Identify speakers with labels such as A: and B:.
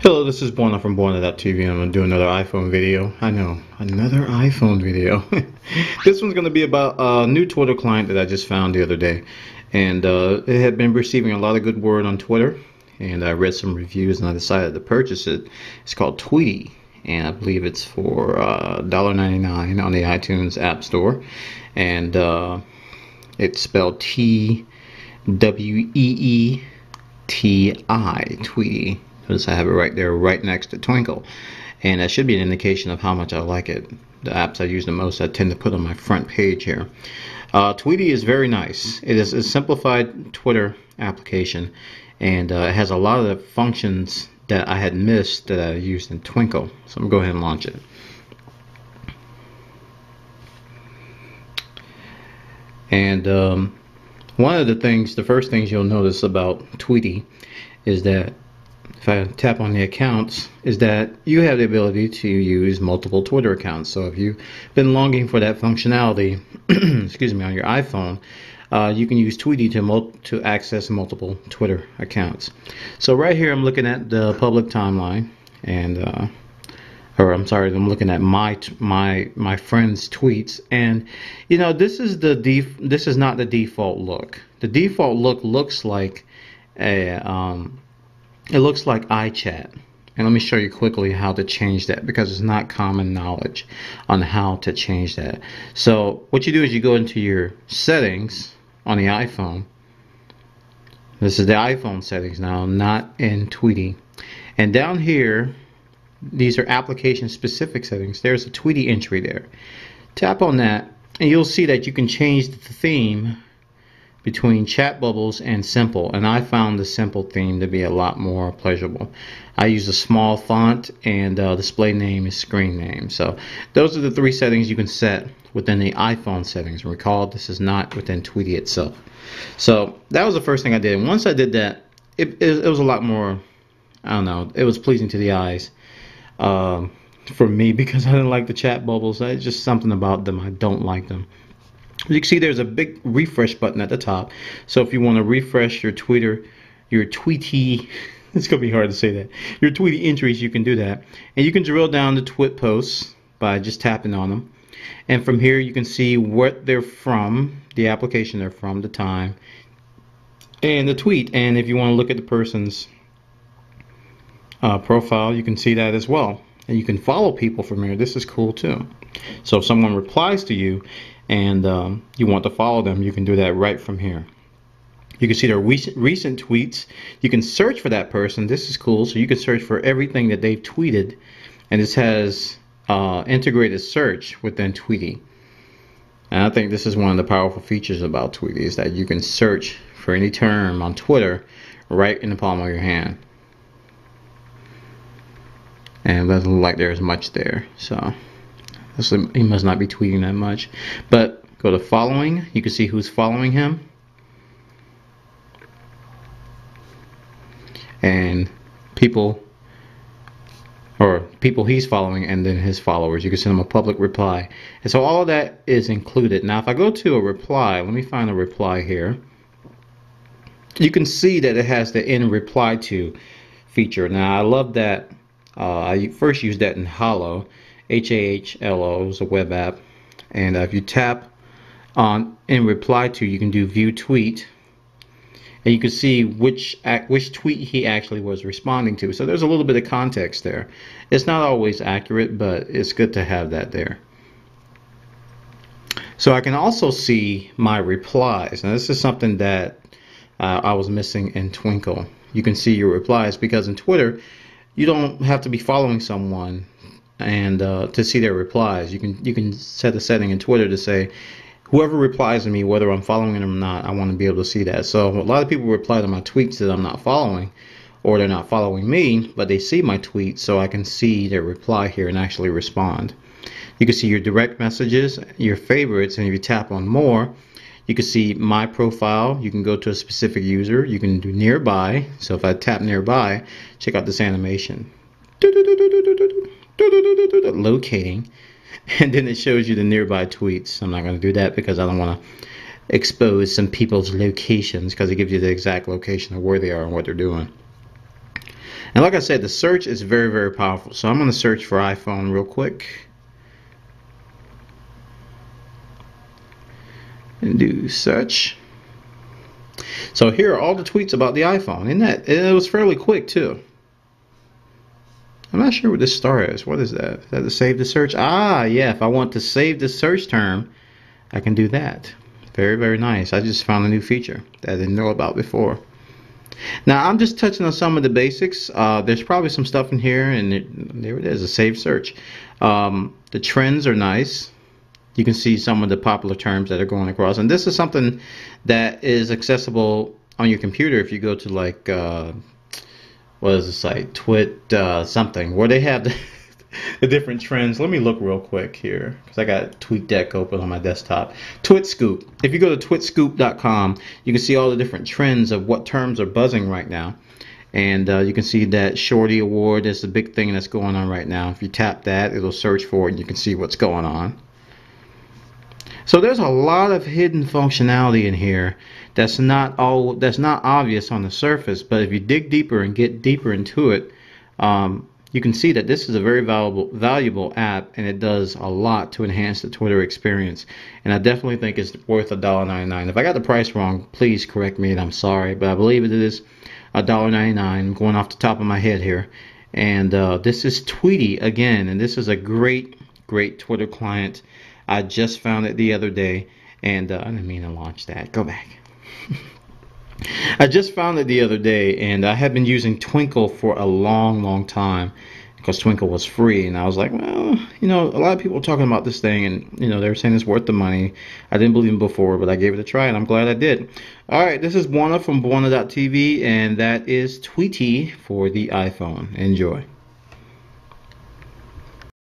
A: Hello, this is Bwana from Bwana.tv, and I'm going to do another iPhone video. I know, another iPhone video. This one's going to be about a new Twitter client that I just found the other day. And it had been receiving a lot of good word on Twitter, and I read some reviews and I decided to purchase it. It's called Tweetie, and I believe it's for $1.99 on the iTunes App Store. And it's spelled Tweetii, Tweetie. Notice I have it right there, right next to Twinkle, and that should be an indication of how much I like it. The apps I use the most, I tend to put on my front page here. Tweetie is very nice. It is a simplified Twitter application, and it has a lot of the functions that I had missed that I used in Twinkle. So I'm going to go ahead and launch it. And one of the first things you'll notice about Tweetie is that if I tap on the accounts, is that you have the ability to use multiple Twitter accounts. So if you've been longing for that functionality, excuse me, on your iPhone, you can use Tweetie to access multiple Twitter accounts. So right here, I'm looking at the public timeline, and or I'm sorry, I'm looking at my friends' tweets, and you know, this is not the default look. The default look looks like a it looks like iChat, and let me show you quickly how to change that, because it's not common knowledge on how to change that. So what you do is you go into your settings on the iPhone. This is the iPhone settings now, not in Tweetie. And down here, these are application specific settings. There's a Tweetie entry there. Tap on that and you'll see that you can change the theme between chat bubbles and simple, and I found the simple theme to be a lot more pleasurable. I use a small font, and display name is screen name. So those are the three settings you can set within the iPhone settings. Recall, this is not within Tweetie itself. So that was the first thing I did, and once I did that, it was a lot more, I don't know, it was pleasing to the eyes for me, because I didn't like the chat bubbles. It's just something about them, I don't like them. You can see there's a big refresh button at the top. So if you want to refresh your Tweetie, it's going to be hard to say that, your Tweetie entries, you can do that. And you can drill down to twit posts by just tapping on them. And from here you can see what they're from, the application they're from, the time, and the tweet. And if you want to look at the person's profile, you can see that as well. And you can follow people from here. This is cool too. So if someone replies to you and you want to follow them, you can do that right from here. You can see their recent tweets. You can search for that person. This is cool. So you can search for everything that they've tweeted, and this has integrated search within Tweetie. And I think this is one of the powerful features about Tweetie, is that you can search for any term on Twitter right in the palm of your hand. And it doesn't look like there's much there, so he must not be tweeting that much. But go to following. You can see who's following him, and people he's following, and then his followers. You can send him a public reply, and so all of that is included. Now if I go to a reply, let me find a reply here. You can see that it has the in reply to feature. Now I love that. I first used that in Halo, H-A-H-L-O, is a web app, and if you tap on in reply to, you can do view tweet, and you can see which tweet he actually was responding to. So there's a little bit of context there. It's not always accurate, but it's good to have that there. So I can also see my replies. Now this is something that I was missing in Twinkle. You can see your replies, because in Twitter you don't have to be following someone and to see their replies. You can set a setting in Twitter to say, whoever replies to me, whether I'm following them or not, I want to be able to see that. So a lot of people reply to my tweets that I'm not following, or they're not following me, but they see my tweet, so I can see their reply here and actually respond. You can see your direct messages, your favorites, and if you tap on more, you can see my profile. You can go to a specific user. You can do nearby. So if I tap nearby, check out this animation. Locating. And then it shows you the nearby tweets. I'm not going to do that because I don't want to expose some people's locations, because it gives you the exact location of where they are and what they're doing. And like I said, the search is very, very powerful. So I'm going to search for iPhone real quick. And do search. So here are all the tweets about the iPhone. Isn't that, it was fairly quick too. I'm not sure what this star is. What is that? Is that to save the search? Ah, yeah. If I want to save the search term, I can do that. Very, very nice. I just found a new feature that I didn't know about before. Now, I'm just touching on some of the basics. There's probably some stuff in here, and there it is, a save search. The trends are nice. You can see some of the popular terms that are going across. And this is something that is accessible on your computer if you go to like, what is the site? Something, where they have the different trends. Let me look real quick here because I got TweetDeck open on my desktop. TwitScoop. If you go to twitscoop.com, you can see all the different trends of what terms are buzzing right now. And you can see that Shorty Award is the big thing that's going on right now. If you tap that, it'll search for it and you can see what's going on. So there's a lot of hidden functionality in here that's not obvious on the surface, but if you dig deeper and get deeper into it, you can see that this is a very valuable app, and it does a lot to enhance the Twitter experience. And I definitely think it's worth $1.99. If I got the price wrong, please correct me, and I'm sorry, but I believe it is $1.99. I'm going off the top of my head here. And this is Tweetie again, and this is a great Twitter client. I just found it the other day, and I didn't mean to launch that. Go back. I just found it the other day, and I had been using Twinkle for a long time because Twinkle was free, and I was like, well, you know, a lot of people are talking about this thing, and you know, they were saying it's worth the money. I didn't believe it before, but I gave it a try, and I'm glad I did. All right, this is Bwana from Bwana.tv, and that is Tweetie for the iPhone. Enjoy.